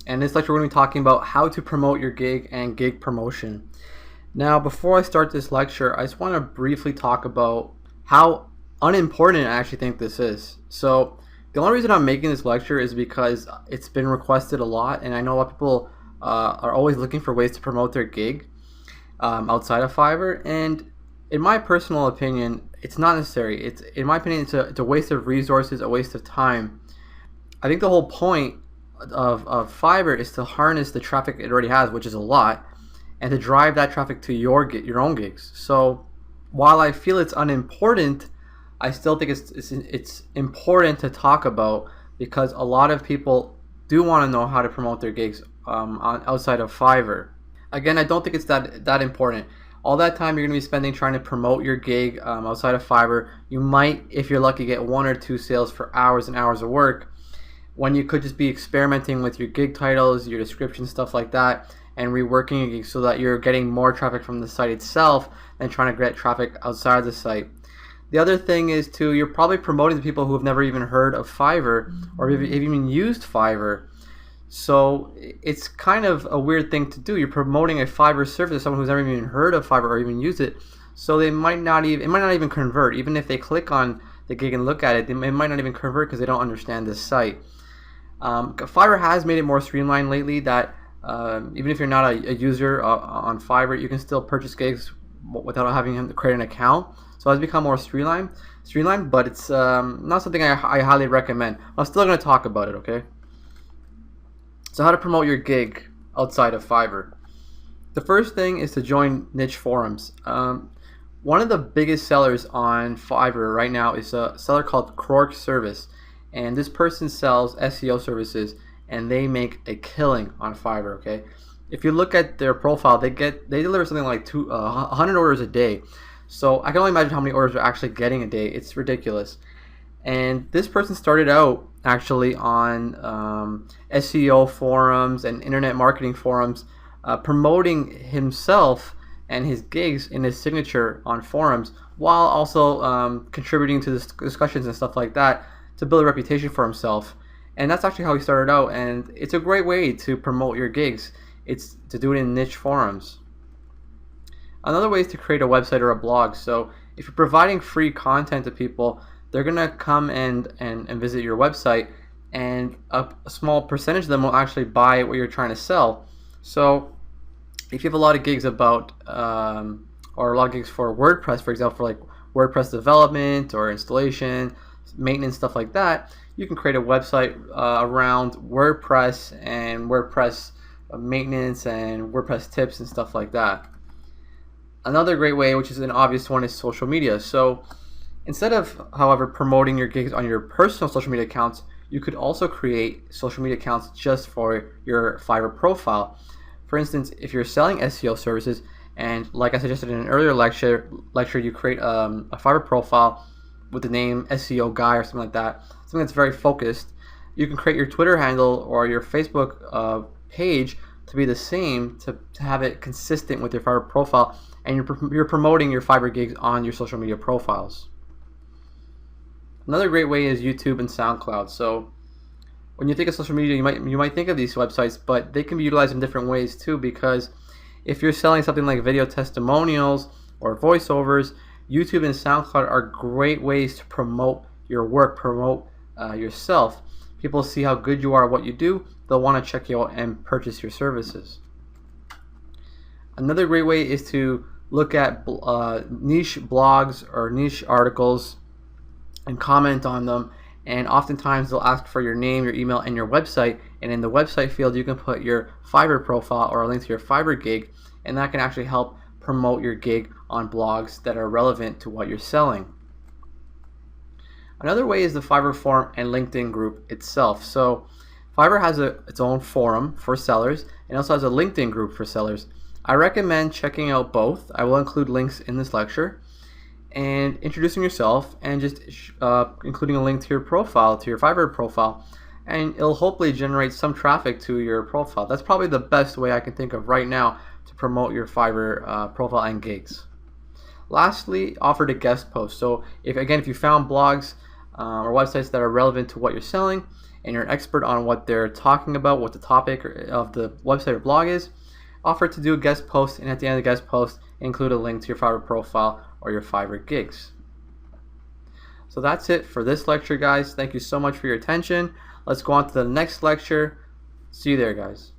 and in this lecture we're going to be talking about how to promote your gig and gig promotion. Now, before I start this lecture, I just want to briefly talk about how unimportant I actually think this is. So the only reason I'm making this lecture is because it's been requested a lot, and I know a lot of people are always looking for ways to promote their gig outside of Fiverr, and in my personal opinion, it's not necessary. In my opinion, it's a waste of resources, a waste of time. I think the whole point of Fiverr is to harness the traffic it already has, which is a lot, and to drive that traffic to your own gigs. So while I feel it's unimportant, I still think it's important to talk about, because a lot of people do want to know how to promote their gigs outside of Fiverr. Again, I don't think it's that important. All that time you're going to be spending trying to promote your gig outside of Fiverr, you might, if you're lucky, get 1 or 2 sales for hours and hours of work, when you could just be experimenting with your gig titles, your description, stuff like that, and reworking your gig so that you're getting more traffic from the site itself than trying to get traffic outside the site. The other thing is you're probably promoting to people who have never even heard of Fiverr or have even used Fiverr. So it's kind of a weird thing to do. You're promoting a Fiverr service to someone who's never even heard of Fiverr or even used it. So it might not even convert. Even if they click on the gig and look at it, it might not even convert because they don't understand this site. Fiverr has made it more streamlined lately that even if you're not a user on Fiverr, you can still purchase gigs without having to create an account. So it's become more streamlined, but it's not something I highly recommend. I'm still going to talk about it, okay? So how to promote your gig outside of Fiverr. The first thing is to join niche forums. One of the biggest sellers on Fiverr right now is a seller called Crork Service, and this person sells SEO services, and they make a killing on Fiverr. Okay, if you look at their profile, they deliver something like 100 orders a day. So I can only imagine how many orders they're actually getting a day. It's ridiculous. And this person started out actually on SEO forums and internet marketing forums, promoting himself and his gigs in his signature on forums, while also contributing to the discussions and stuff like that to build a reputation for himself. And that's actually how he started out, and it's a great way to promote your gigs. It's to do it in niche forums. Another way is to create a website or a blog. So if you're providing free content to people, they're gonna come and visit your website, and a small percentage of them will actually buy what you're trying to sell. So if you have a lot of gigs about or a lot of gigs for WordPress, for example, for like WordPress development or installation, maintenance, stuff like that, you can create a website around WordPress and WordPress maintenance and WordPress tips and stuff like that. Another great way, which is an obvious one, is social media. So instead of, however, promoting your gigs on your personal social media accounts, you could also create social media accounts just for your Fiverr profile. For instance, if you're selling SEO services, and like I suggested in an earlier lecture, you create a Fiverr profile with the name SEO guy or something like that, something that's very focused. You can create your Twitter handle or your Facebook page to be the same, to have it consistent with your Fiverr profile, and you're promoting your Fiverr gigs on your social media profiles. Another great way is YouTube and SoundCloud. So when you think of social media, you might think of these websites, but they can be utilized in different ways too, because if you're selling something like video testimonials or voiceovers, YouTube and SoundCloud are great ways to promote your work, promote yourself. People see how good you are at what you do, they'll want to check you out and purchase your services. Another great way is to look at niche blogs or niche articles and comment on them, and oftentimes they'll ask for your name, your email, and your website, and in the website field you can put your Fiverr profile or a link to your Fiverr gig, and that can actually help promote your gig on blogs that are relevant to what you're selling. Another way is the Fiverr forum and LinkedIn group itself. So Fiverr has its own forum for sellers and also has a LinkedIn group for sellers. I recommend checking out both. I will include links in this lecture, and introducing yourself and just including a link to your profile, to your Fiverr profile, and it'll hopefully generate some traffic to your profile. That's probably the best way I can think of right now to promote your Fiverr profile and gigs. Lastly, offer to guest post. So if you found blogs or websites that are relevant to what you're selling, and you're an expert on what they're talking about, what the topic of the website or blog is, offer to do a guest post, and at the end of the guest post, include a link to your Fiverr profile or your Fiverr gigs. So that's it for this lecture, guys. Thank you so much for your attention. Let's go on to the next lecture. See you there, guys.